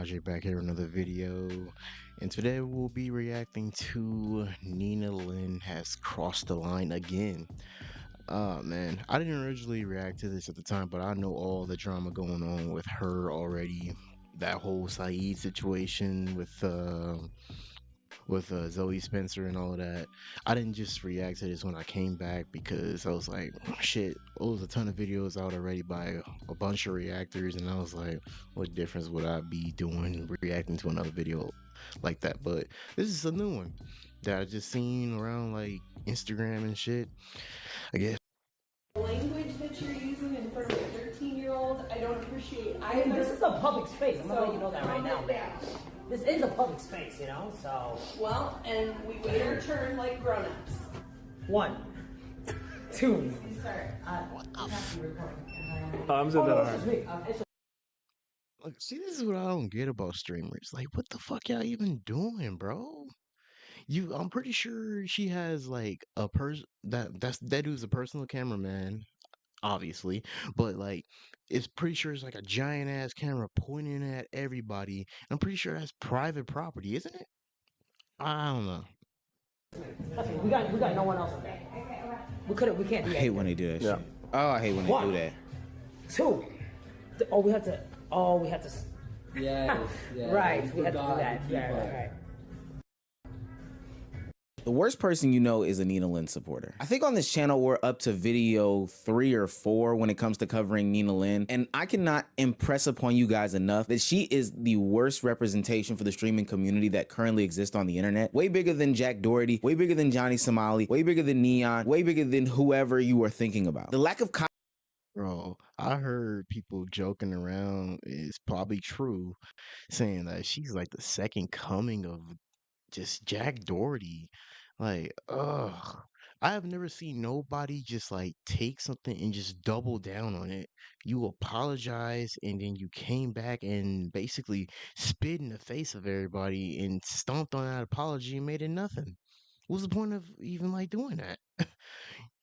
Najee back here with another video, and today we'll be reacting to Nina Lin has crossed the line again. Man, I didn't originally react to this at the time, but I know all the drama going on with her already. That whole Saeed situation with Zoe Spencer and all of that. I didn't just react to this when I came back because I was like, shit, there was a ton of videos out already by a bunch of reactors, and I was like, what difference would I be doing reacting to another video like that? But this is a new one that I just seen around like Instagram and shit. I guess. Language that you're using in front of a 13-year-old, I don't appreciate either. This is a public space. I'm gonna let you know that right now, man. This is a public space, you know, so. Well, and we wait our turn like grown-ups. 1, 2. Start. I'm so Oh, no, it's just me. Look, see, this is what I don't get about streamers. Like, what the fuck y'all even doing, bro? I'm pretty sure she has like a that dude's a personal cameraman, obviously, but like, it's pretty sure it's like a giant ass camera pointing at everybody. I'm pretty sure that's private property, isn't it? I don't know. We got no one else in there. We can't do I that. hate when they do that shit. Oh, I hate when they One. do that. 2. Oh, we had to. Yeah. Right, we had to do that. Yeah, right. The worst person you know is a Nina Lin supporter. I think on this channel we're up to video 3 or 4 when it comes to covering Nina Lin, and I cannot impress upon you guys enough that she is the worst representation for the streaming community that currently exists on the internet. Way bigger than Jack Doherty, way bigger than Johnny Somali, way bigger than Neon, way bigger than whoever you are thinking about. The lack of Bro, I heard people joking around is probably true, saying that she's like the second coming of just Jack Doherty. Like, ugh. I have never seen nobody just like take something and just double down on it. You apologize and then you came back and basically spit in the face of everybody and stomped on that apology and made it nothing. What's the point of even like doing that?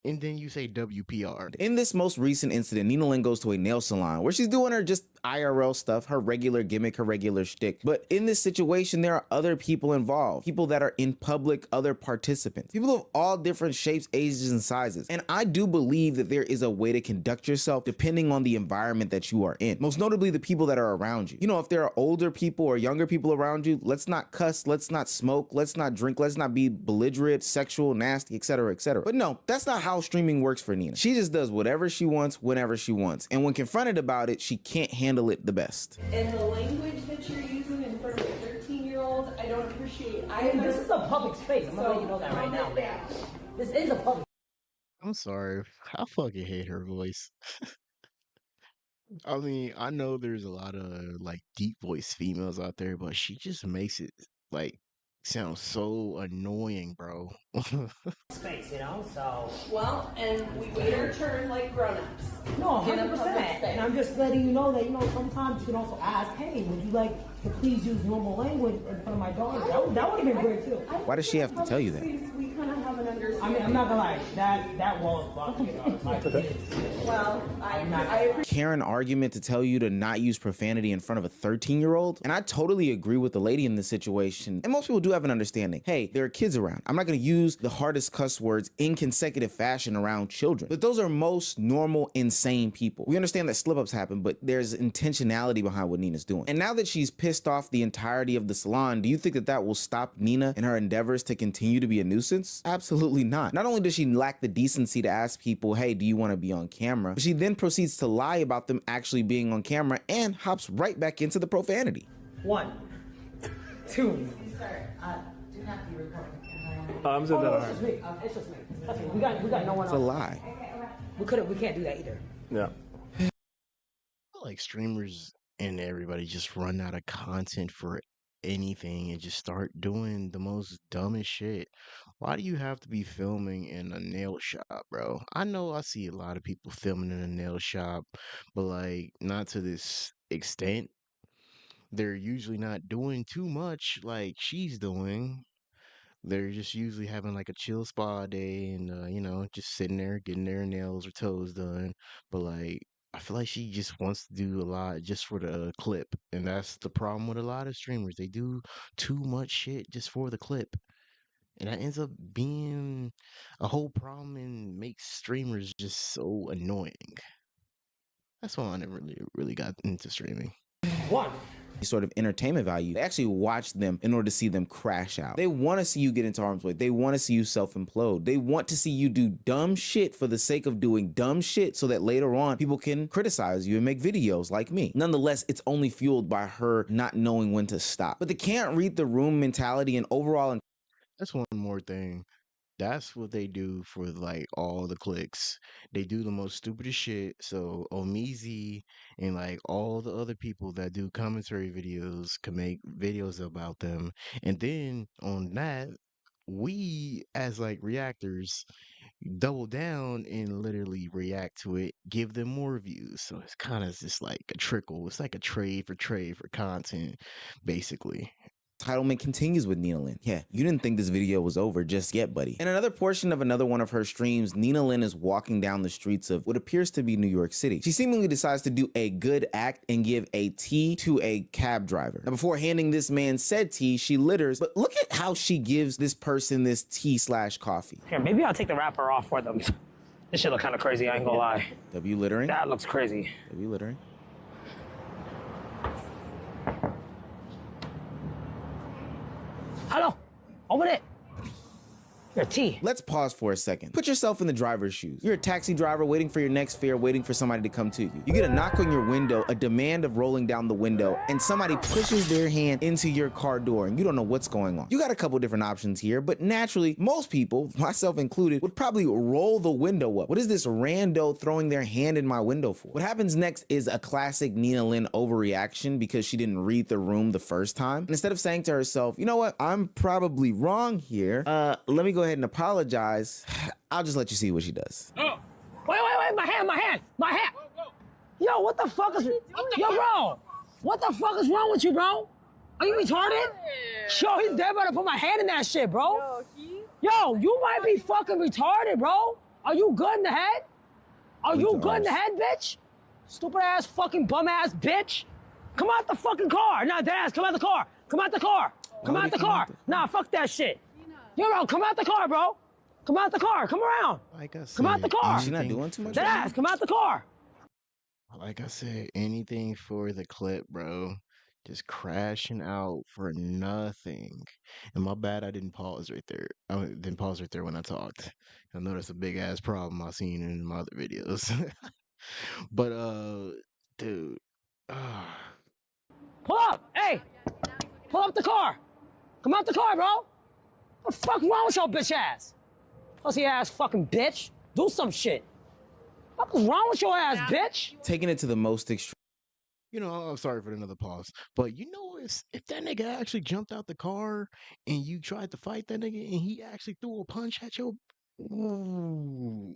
And then you say WPR. In this most recent incident, Nina Lin goes to a nail salon where she's doing her just IRL stuff, her regular gimmick, her regular shtick. But in this situation, there are other people involved, people that are in public, other participants, people of all different shapes, ages, and sizes. And I do believe that there is a way to conduct yourself depending on the environment that you are in, most notably the people that are around you. You know, if there are older people or younger people around you, let's not cuss, let's not smoke, let's not drink, let's not be belligerent, sexual, nasty, etc., etc. But no, that's not how streaming works for Nina. She just does whatever she wants, whenever she wants. And when confronted about it, she can't handle it the best. And the language that you're using in front of a 13-year-old, I don't appreciate either. This is a public space. I'm gonna let you know that right now, man. This is a public. I'm sorry. I fucking hate her voice. I mean, I know there's a lot of like deep voice females out there, but she just makes it like sound so annoying, bro. Space, you know, so. Well, and we wait our turn like grown-ups. No, In a 100%. public space. And I'm just letting you know that, you know, sometimes you can also ask, hey, would you like to please use normal language in front of my daughter? That would have been great too. Why does she have to tell you that? We kind of have an understanding. I mean, I'm not gonna lie, that wall is blocking. Well, I appreciate. Karen argument to tell you to not use profanity in front of a 13-year-old. And I totally agree with the lady in this situation. And most people do have an understanding. Hey, there are kids around. I'm not gonna use the hardest cuss words in consecutive fashion around children. But those are most normal, insane people. We understand that slip-ups happen, but there's intentionality behind what Nina's doing. And now that she's pissed off the entirety of the salon, do you think that that will stop Nina in her endeavors to continue to be a nuisance? Absolutely not. Not only does she lack the decency to ask people, hey, do you want to be on camera? But she then proceeds to lie about them actually being on camera and hops right back into the profanity. 1, 2. Start. Do not be recording. I'm so Oh, no, it's just me. It's just me. That's it. We got no one It's a else. lie. We can't do that either. Yeah. Like streamers and everybody just run out of content for anything and just start doing the most dumbest shit. Why do you have to be filming in a nail shop, bro? I know I see a lot of people filming in a nail shop, but like not to this extent. They're usually not doing too much like she's doing. They're just usually having like a chill spa day and you know, just sitting there getting their nails or toes done. But like I feel like she just wants to do a lot just for the clip, and that's the problem with a lot of streamers. They do too much shit just for the clip, and that ends up being a whole problem and makes streamers just so annoying. That's why I never really got into streaming. One. Sort of entertainment value. They actually watch them in order to see them crash out. They want to see you get into harm's way. They want to see you self-implode. They want to see you do dumb shit for the sake of doing dumb shit so that later on people can criticize you and make videos like me. Nonetheless, it's only fueled by her not knowing when to stop. But the can't read the room mentality and overall. That's one more thing. That's what they do for like all the clicks. They do the most stupidest shit. So Omizi and like all the other people that do commentary videos can make videos about them. And then on that, we as like reactors double down and literally react to it, give them more views. So it's kind of just like a trickle. It's like a trade for content, basically. Entitlement continues with Nina Lin. Yeah, you didn't think this video was over just yet, buddy. In another portion of another one of her streams, Nina Lin is walking down the streets of what appears to be New York City. She seemingly decides to do a good act and give a tea to a cab driver. Now, before handing this man said tea, she litters, but look at how she gives this person this tea/coffee. Here, maybe I'll take the wrapper off for them. This shit look kind of crazy, I ain't gonna lie. W littering? That looks crazy. W littering? Hello, open it. Your tea. Let's pause for a second. Put yourself in the driver's shoes. You're a taxi driver waiting for your next fare, waiting for somebody to come to you. You get a knock on your window, a demand of rolling down the window, and somebody pushes their hand into your car door and you don't know what's going on. You got a couple different options here, but naturally, most people, myself included, would probably roll the window up. What is this rando throwing their hand in my window for? What happens next is a classic Nina Lin overreaction because she didn't read the room the first time. And instead of saying to herself, you know what, I'm probably wrong here. Let me go ahead and apologize. I'll just let you see what she does. Oh. Wait, my hand. Yo, what the fuck is, yo, bro, what the fuck is wrong with you, bro? Are you retarded? Yo, he's dead about to put my hand in that shit, bro. Yo, you might be fucking retarded, bro. Are you good in the head? Are you good in the head, bitch? Stupid ass fucking bum ass bitch. Come out the fucking car. Nah, deadass, come out the car. Come out the car. Come out the car. Nah, fuck that shit. Yo, bro, come out the car, bro. Come out the car. Come around. Like I said, Come out the car. She's not doing too much. Deadass, come out the car. like I said, anything for the clip, bro. Just crashing out for nothing. And my bad, I didn't pause right there. I didn't pause right there when I talked. I know that's a big ass problem I've seen in my other videos. But dude, Pull up. Hey, pull up the car. Come out the car, bro. What the fuck wrong with your bitch ass? Pussy ass fucking bitch. Do some shit. What is wrong with your ass, bitch? Taking it to the most extreme. you know, I'm sorry for another pause. But you know, if that nigga actually jumped out the car and you tried to fight that nigga and he actually threw a punch at your, ooh,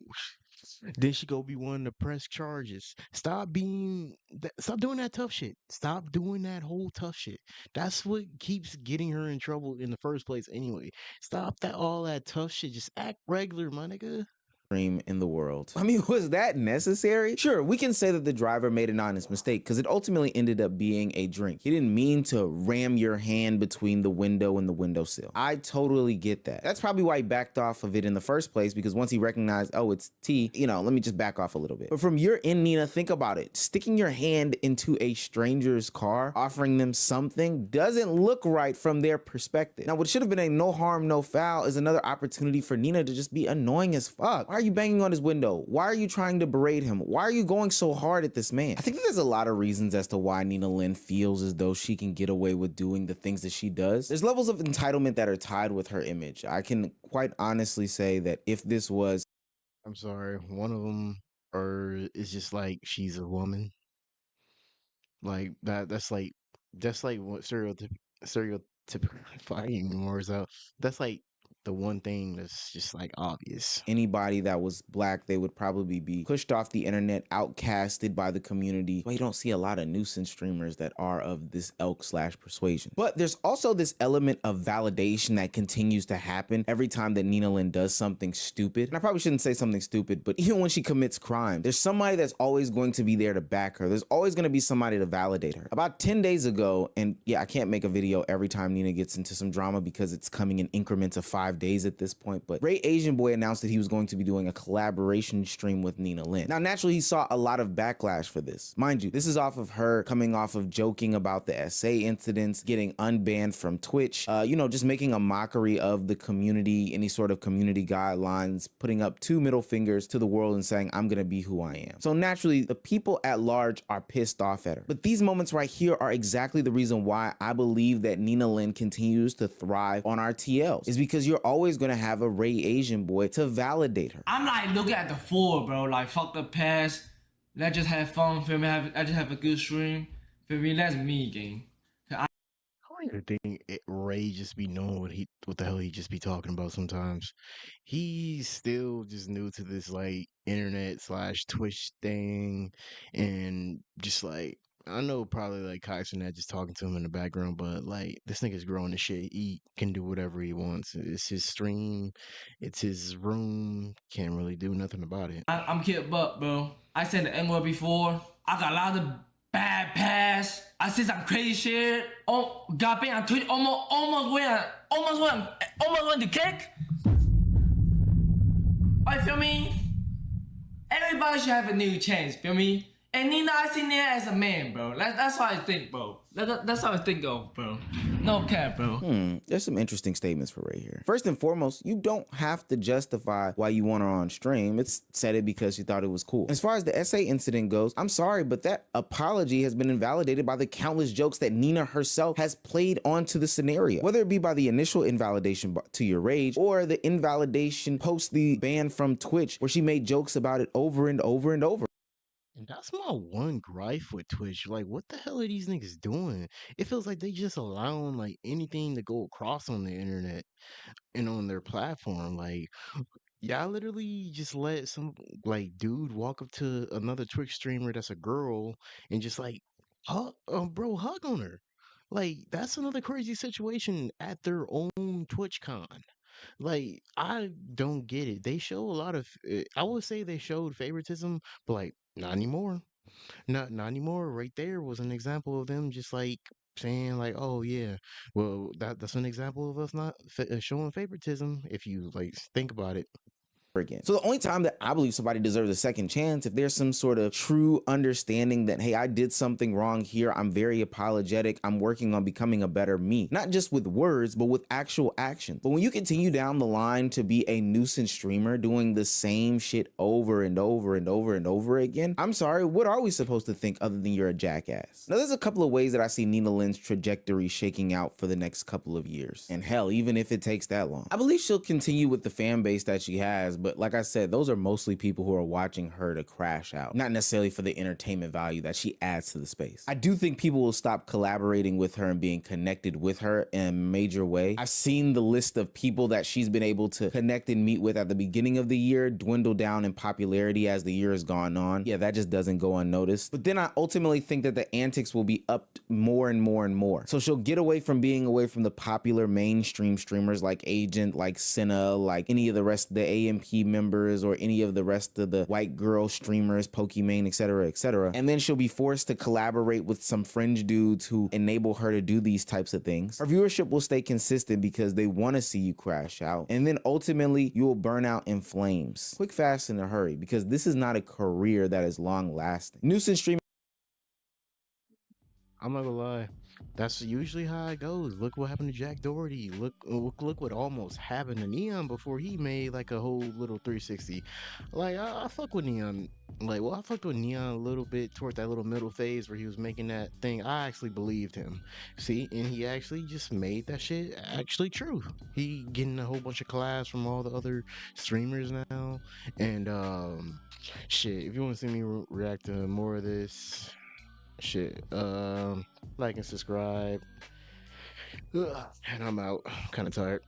then she go be one to press charges. Stop doing that tough shit. Stop doing that whole tough shit. That's what keeps getting her in trouble in the first place anyway. Stop all that tough shit. Just act regular, my nigga. In the world. I mean, was that necessary? Sure, we can say that the driver made an honest mistake because it ultimately ended up being a drink. He didn't mean to ram your hand between the window and the windowsill. I totally get that. That's probably why he backed off of it in the first place, because once he recognized, oh, it's tea, you know, let me just back off a little bit. But from your end, Nina, think about it. Sticking your hand into a stranger's car, offering them something, doesn't look right from their perspective. Now, what should have been a no harm, no foul is another opportunity for Nina to just be annoying as fuck. Why are you banging on his window? Why are you trying to berate him? Why are you going so hard at this man? I think that there's a lot of reasons as to why Nina Lin feels as though she can get away with doing the things that she does. There's levels of entitlement that are tied with her image. I can quite honestly say that if this was... I'm sorry, one of them is just like she's a woman. Like that's like what stereotypifying more so. That's like the one thing that's just like obvious. Anybody that was black, they would probably be pushed off the internet, outcasted by the community. Well, you don't see a lot of nuisance streamers that are of this ilk/persuasion. But there's also this element of validation that continues to happen every time that Nina Lin does something stupid. And I probably shouldn't say something stupid, but even when she commits crime, there's somebody that's always going to be there to back her. There's always going to be somebody to validate her. About 10 days ago, and yeah, I can't make a video every time Nina gets into some drama because it's coming in increments of 5 days at this point, but Ray Asian Boy announced that he was going to be doing a collaboration stream with Nina Lin. Now, naturally, he saw a lot of backlash for this. Mind you, this is off of her coming off of joking about the SA incidents, getting unbanned from Twitch, you know, just making a mockery of the community, any sort of community guidelines, putting up 2 middle fingers to the world and saying, I'm gonna be who I am. So naturally, the people at large are pissed off at her. But these moments right here are exactly the reason why I believe that Nina Lin continues to thrive on our TLs, is because you're always gonna have a Ray Asian Boy to validate her. I'm like looking at the floor, bro. Like, fuck the past. Let's just have fun, feel me? I just have a good stream. Feel me? That's me, gang. I don't even think Ray just be knowing what the hell he just be talking about sometimes. He's still just new to this like internet/Twitch thing, and just like I know probably like Kaisernet just talking to him in the background, but like this nigga's growing the shit. He can do whatever he wants. It's his stream, it's his room. Can't really do nothing about it. I'm Kid Buck, bro. I said the N-word before. I got a lot of bad past. I said some crazy shit. Oh, got banned on Twitch. Almost went to kick. I feel me? Everybody should have a new chance. Feel me? And Nina, I see Nina as a man, bro. That's how I think, bro. That's how I think of, bro. No cap, bro. There's some interesting statements for Ray here. First and foremost, you don't have to justify why you want her on stream. It's said it because you thought it was cool. As far as the SA incident goes, I'm sorry, but that apology has been invalidated by the countless jokes that Nina herself has played onto the scenario. Whether it be by the initial invalidation to your rage or the invalidation post the ban from Twitch, where she made jokes about it over and over and over. And that's my one gripe with Twitch. Like, what the hell are these niggas doing? It feels like they just allowing like anything to go across on the internet and on their platform. Like, y'all literally just let some like dude walk up to another Twitch streamer that's a girl and just like, hug, hug on her. Like, that's another crazy situation at their own TwitchCon. Like, I don't get it. They show a lot of, I would say they showed favoritism, but like, not anymore. Not anymore. Right there was an example of them just like saying like, "Oh yeah, well that's an example of us not showing favoritism." If you like think about it. Again. So the only time that I believe somebody deserves a second chance, if there's some sort of true understanding that, hey, I did something wrong here, I'm very apologetic, I'm working on becoming a better me, not just with words, but with actual action. But when you continue down the line to be a nuisance streamer doing the same shit over and over and over and over again, I'm sorry, what are we supposed to think other than you're a jackass? Now, there's a couple of ways that I see Nina Lin's trajectory shaking out for the next couple of years. And hell, even if it takes that long, I believe she'll continue with the fan base that she has, but like I said, those are mostly people who are watching her to crash out, not necessarily for the entertainment value that she adds to the space. I do think people will stop collaborating with her and being connected with her in a major way. I've seen the list of people that she's been able to connect and meet with at the beginning of the year dwindle down in popularity as the year has gone on. Yeah, that just doesn't go unnoticed. But then I ultimately think that the antics will be upped more and more and more. So she'll get away from being away from the popular mainstream streamers like Agent, like Senna, like any of the rest of the AMP members, or any of the rest of the white girl streamers, Pokimane, etc., etc. And then she'll be forced to collaborate with some fringe dudes who enable her to do these types of things. Her viewership will stay consistent because they want to see you crash out. And then ultimately you will burn out in flames. Quick, fast, in a hurry, because this is not a career that is long lasting. Nuisance streaming. I'm not gonna lie. That's usually how it goes. Look what happened to Jack Doherty. Look what almost happened to Neon before he made like a whole little 360. Like I fuck with Neon. Like, well, I fucked with Neon a little bit toward that little middle phase where he was making that thing. I actually believed him. See, and he actually just made that shit actually true. He getting a whole bunch of collabs from all the other streamers now. And shit, if you want to see me react to more of this shit, like and subscribe. Ugh, and I'm out. Kind of tired.